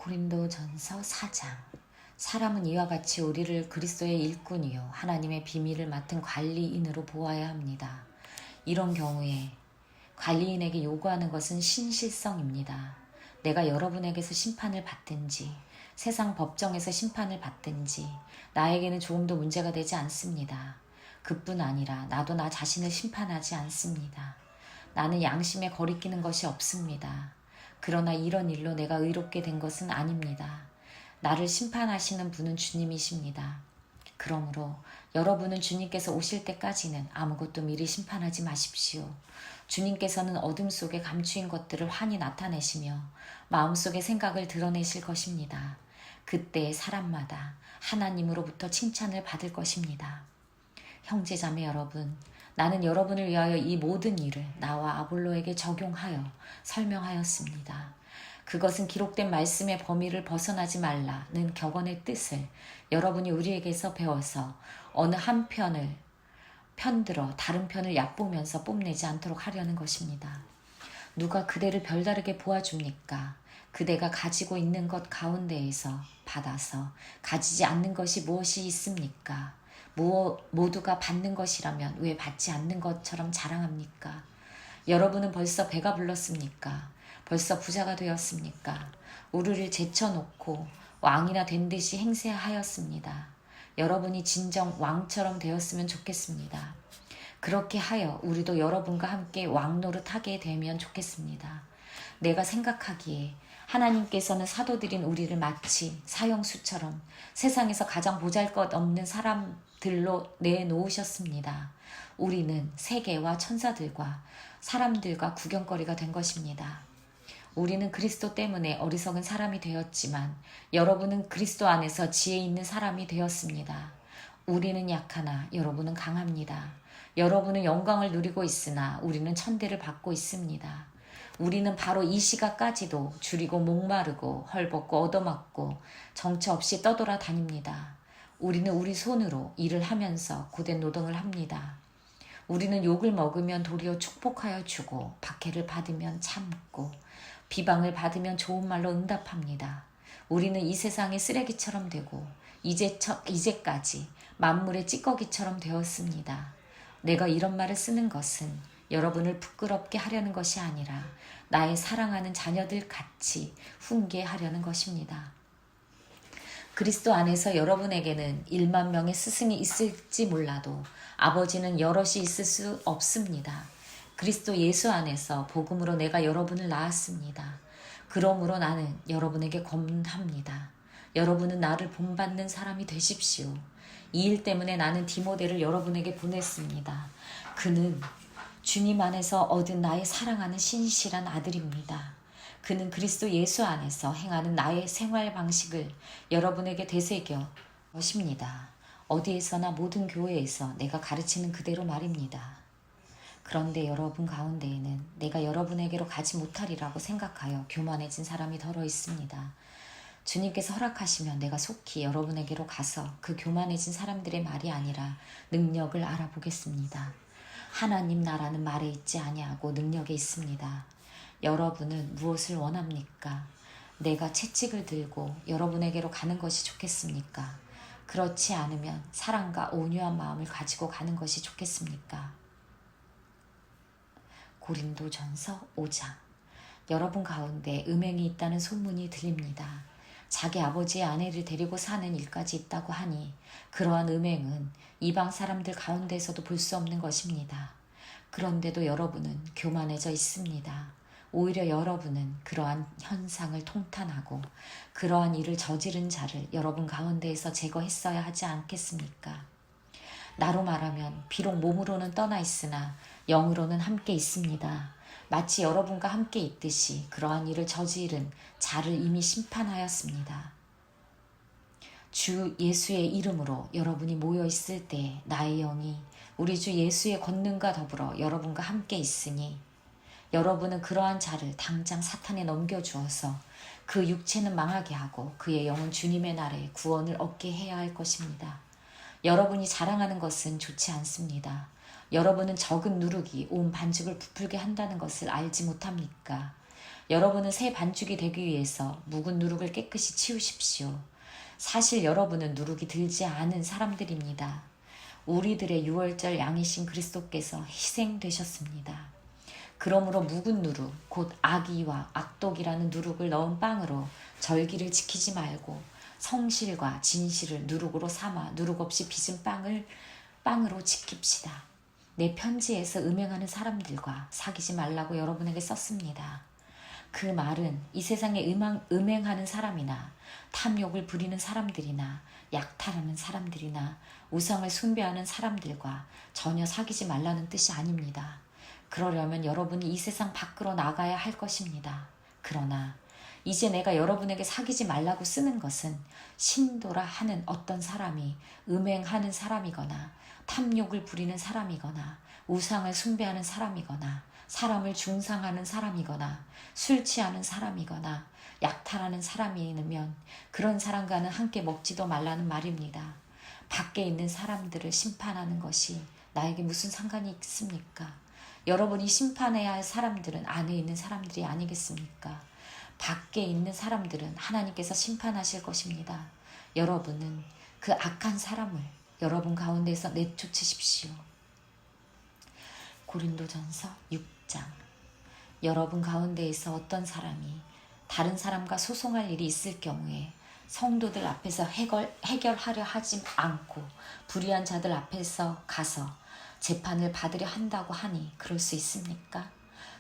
고린도전서 4장. 사람은 이와 같이 우리를 그리스도의 일꾼이요 하나님의 비밀을 맡은 관리인으로 보아야 합니다. 이런 경우에 관리인에게 요구하는 것은 신실성입니다. 내가 여러분에게서 심판을 받든지 세상 법정에서 심판을 받든지 나에게는 조금도 문제가 되지 않습니다. 그뿐 아니라 나도 나 자신을 심판하지 않습니다. 나는 양심에 거리끼는 것이 없습니다. 그러나 이런 일로 내가 의롭게 된 것은 아닙니다. 나를 심판하시는 분은 주님이십니다. 그러므로 여러분은 주님께서 오실 때까지는 아무것도 미리 심판하지 마십시오. 주님께서는 어둠 속에 감추인 것들을 환히 나타내시며 마음속의 생각을 드러내실 것입니다. 그때 사람마다 하나님으로부터 칭찬을 받을 것입니다. 형제자매 여러분, 나는 여러분을 위하여 이 모든 일을 나와 아볼로에게 적용하여 설명하였습니다. 그것은 기록된 말씀의 범위를 벗어나지 말라는 격언의 뜻을 여러분이 우리에게서 배워서 어느 한 편을 편들어 다른 편을 얕보면서 뽐내지 않도록 하려는 것입니다. 누가 그대를 별다르게 보아줍니까? 그대가 가지고 있는 것 가운데에서 받아서 가지지 않는 것이 무엇이 있습니까? 모두가 받는 것이라면 왜 받지 않는 것처럼 자랑합니까? 여러분은 벌써 배가 불렀습니까? 벌써 부자가 되었습니까? 우르를 제쳐놓고 왕이나 된 듯이 행세하였습니다. 여러분이 진정 왕처럼 되었으면 좋겠습니다. 그렇게 하여 우리도 여러분과 함께 왕 노릇하게 되면 좋겠습니다. 내가 생각하기에 하나님께서는 사도들인 우리를 마치 사형수처럼 세상에서 가장 보잘것없는 사람들로 내놓으셨습니다. 우리는 세계와 천사들과 사람들과 구경거리가 된 것입니다. 우리는 그리스도 때문에 어리석은 사람이 되었지만 여러분은 그리스도 안에서 지혜 있는 사람이 되었습니다. 우리는 약하나 여러분은 강합니다. 여러분은 영광을 누리고 있으나 우리는 천대를 받고 있습니다. 우리는 바로 이 시각까지도 줄이고 목마르고 헐벗고 얻어맞고 정처 없이 떠돌아 다닙니다. 우리는 우리 손으로 일을 하면서 고된 노동을 합니다. 우리는 욕을 먹으면 도리어 축복하여 주고 박해를 받으면 참고 비방을 받으면 좋은 말로 응답합니다. 우리는 이 세상의 쓰레기처럼 되고 이제까지 만물의 찌꺼기처럼 되었습니다. 내가 이런 말을 쓰는 것은 여러분을 부끄럽게 하려는 것이 아니라 나의 사랑하는 자녀들 같이 훈계하려는 것입니다. 그리스도 안에서 여러분에게는 1만 명의 스승이 있을지 몰라도 아버지는 여럿이 있을 수 없습니다. 그리스도 예수 안에서 복음으로 내가 여러분을 낳았습니다. 그러므로 나는 여러분에게 권합니다. 여러분은 나를 본받는 사람이 되십시오. 이 일 때문에 나는 디모데를 여러분에게 보냈습니다. 그는 주님 안에서 얻은 나의 사랑하는 신실한 아들입니다. 그는 그리스도 예수 안에서 행하는 나의 생활 방식을 여러분에게 되새겨 것입니다. 어디에서나 모든 교회에서 내가 가르치는 그대로 말입니다. 그런데 여러분 가운데에는 내가 여러분에게로 가지 못하리라고 생각하여 교만해진 사람이 덜어 있습니다. 주님께서 허락하시면 내가 속히 여러분에게로 가서 그 교만해진 사람들의 말이 아니라 능력을 알아보겠습니다. 하나님 나라는 말에 있지 아니하고 능력에 있습니다. 여러분은 무엇을 원합니까? 내가 채찍을 들고 여러분에게로 가는 것이 좋겠습니까? 그렇지 않으면 사랑과 온유한 마음을 가지고 가는 것이 좋겠습니까? 고린도전서 5장. 여러분 가운데 음행이 있다는 소문이 들립니다. 자기 아버지의 아내를 데리고 사는 일까지 있다고 하니 그러한 음행은 이방 사람들 가운데서도 볼 수 없는 것입니다. 그런데도 여러분은 교만해져 있습니다. 오히려 여러분은 그러한 현상을 통탄하고 그러한 일을 저지른 자를 여러분 가운데에서 제거했어야 하지 않겠습니까? 나로 말하면 비록 몸으로는 떠나 있으나 영으로는 함께 있습니다. 마치 여러분과 함께 있듯이 그러한 일을 저지른 자를 이미 심판하였습니다. 주 예수의 이름으로 여러분이 모여 있을 때 나의 영이 우리 주 예수의 권능과 더불어 여러분과 함께 있으니 여러분은 그러한 자를 당장 사탄에 넘겨주어서 그 육체는 망하게 하고 그의 영은 주님의 날에 구원을 얻게 해야 할 것입니다. 여러분이 자랑하는 것은 좋지 않습니다. 여러분은 적은 누룩이 온 반죽을 부풀게 한다는 것을 알지 못합니까? 여러분은 새 반죽이 되기 위해서 묵은 누룩을 깨끗이 치우십시오. 사실 여러분은 누룩이 들지 않은 사람들입니다. 우리들의 유월절 양이신 그리스도께서 희생되셨습니다. 그러므로 묵은 누룩, 곧 악의와 악독이라는 누룩을 넣은 빵으로 절기를 지키지 말고 성실과 진실을 누룩으로 삼아 누룩 없이 빚은 빵으로 지킵시다. 내 편지에서 음행하는 사람들과 사귀지 말라고 여러분에게 썼습니다. 그 말은 이 세상에 음행하는 사람이나 탐욕을 부리는 사람들이나 약탈하는 사람들이나 우상을 숭배하는 사람들과 전혀 사귀지 말라는 뜻이 아닙니다. 그러려면 여러분이 이 세상 밖으로 나가야 할 것입니다. 그러나 이제 내가 여러분에게 사귀지 말라고 쓰는 것은 신도라 하는 어떤 사람이 음행하는 사람이거나 탐욕을 부리는 사람이거나 우상을 숭배하는 사람이거나 사람을 중상하는 사람이거나 술 취하는 사람이거나 약탈하는 사람이면 그런 사람과는 함께 먹지도 말라는 말입니다. 밖에 있는 사람들을 심판하는 것이 나에게 무슨 상관이 있습니까? 여러분이 심판해야 할 사람들은 안에 있는 사람들이 아니겠습니까? 밖에 있는 사람들은 하나님께서 심판하실 것입니다. 여러분은 그 악한 사람을 여러분 가운데서 내쫓으십시오. 고린도전서 6장. 여러분 가운데에서 어떤 사람이 다른 사람과 소송할 일이 있을 경우에 성도들 앞에서 해결하려 하지 않고 불의한 자들 앞에서 가서 재판을 받으려 한다고 하니 그럴 수 있습니까?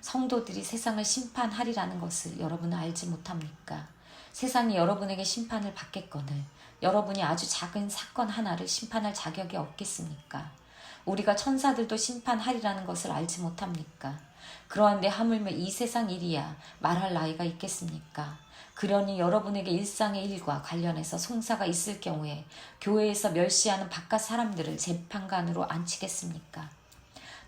성도들이 세상을 심판하리라는 것을 여러분은 알지 못합니까? 세상이 여러분에게 심판을 받겠거늘 여러분이 아주 작은 사건 하나를 심판할 자격이 없겠습니까? 우리가 천사들도 심판하리라는 것을 알지 못합니까? 그러한데 하물며 이 세상 일이야 말할 나이가 있겠습니까? 그러니 여러분에게 일상의 일과 관련해서 송사가 있을 경우에 교회에서 멸시하는 바깥 사람들을 재판관으로 앉히겠습니까?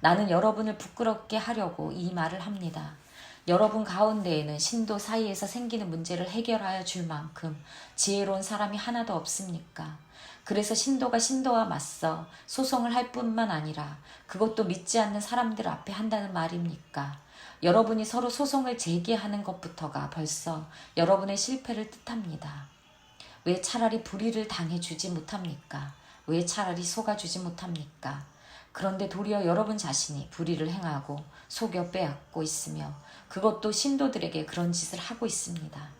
나는 여러분을 부끄럽게 하려고 이 말을 합니다. 여러분 가운데에는 신도 사이에서 생기는 문제를 해결하여 줄 만큼 지혜로운 사람이 하나도 없습니까? 그래서 신도가 신도와 맞서 소송을 할 뿐만 아니라 그것도 믿지 않는 사람들 앞에 한다는 말입니까? 여러분이 서로 소송을 제기하는 것부터가 벌써 여러분의 실패를 뜻합니다. 왜 차라리 불의를 당해주지 못합니까? 왜 차라리 속아주지 못합니까? 그런데 도리어 여러분 자신이 불의를 행하고 속여 빼앗고 있으며 그것도 신도들에게 그런 짓을 하고 있습니다.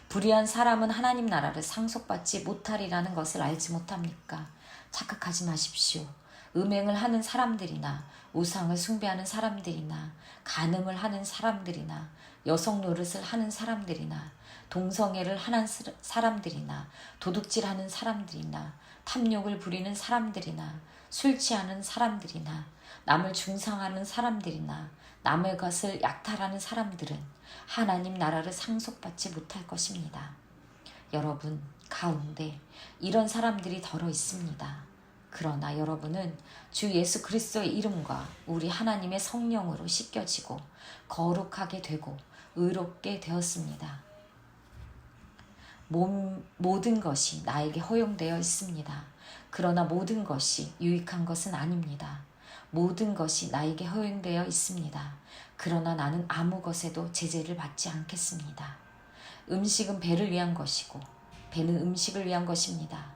불의한 사람은 하나님 나라를 상속받지 못하리라는 것을 알지 못합니까? 착각하지 마십시오. 음행을 하는 사람들이나 우상을 숭배하는 사람들이나 간음을 하는 사람들이나 여성 노릇을 하는 사람들이나 동성애를 하는 사람들이나 도둑질하는 사람들이나 탐욕을 부리는 사람들이나 술 취하는 사람들이나 남을 중상하는 사람들이나 남의 것을 약탈하는 사람들은 하나님 나라를 상속받지 못할 것입니다. 여러분 가운데 이런 사람들이 덜어 있습니다. 그러나 여러분은 주 예수 그리스도의 이름과 우리 하나님의 성령으로 씻겨지고 거룩하게 되고 의롭게 되었습니다. 모든 것이 나에게 허용되어 있습니다. 그러나 모든 것이 유익한 것은 아닙니다. 모든 것이 나에게 허용되어 있습니다. 그러나 나는 아무 것에도 제재를 받지 않겠습니다. 음식은 배를 위한 것이고 배는 음식을 위한 것입니다.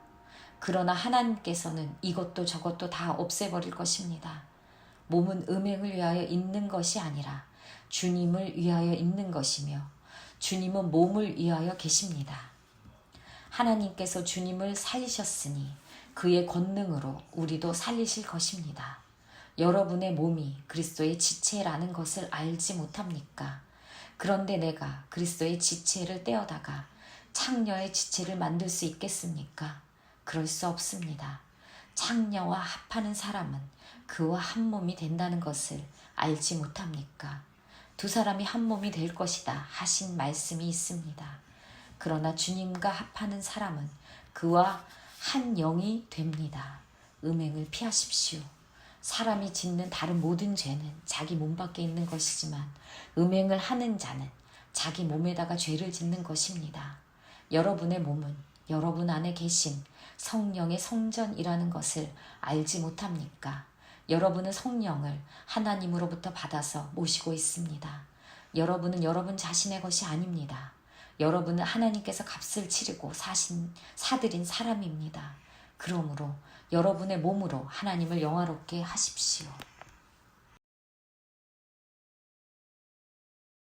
그러나 하나님께서는 이것도 저것도 다 없애버릴 것입니다. 몸은 음행을 위하여 있는 것이 아니라 주님을 위하여 있는 것이며 주님은 몸을 위하여 계십니다. 하나님께서 주님을 살리셨으니 그의 권능으로 우리도 살리실 것입니다. 여러분의 몸이 그리스도의 지체라는 것을 알지 못합니까? 그런데 내가 그리스도의 지체를 떼어다가 창녀의 지체를 만들 수 있겠습니까? 그럴 수 없습니다. 창녀와 합하는 사람은 그와 한 몸이 된다는 것을 알지 못합니까? 두 사람이 한 몸이 될 것이다 하신 말씀이 있습니다. 그러나 주님과 합하는 사람은 그와 한 영이 됩니다. 음행을 피하십시오. 사람이 짓는 다른 모든 죄는 자기 몸 밖에 있는 것이지만 음행을 하는 자는 자기 몸에다가 죄를 짓는 것입니다. 여러분의 몸은 여러분 안에 계신 성령의 성전이라는 것을 알지 못합니까? 여러분은 성령을 하나님으로부터 받아서 모시고 있습니다. 여러분은 여러분 자신의 것이 아닙니다. 여러분은 하나님께서 값을 치르고 사들인 사람입니다. 그러므로 여러분의 몸으로 하나님을 영화롭게 하십시오.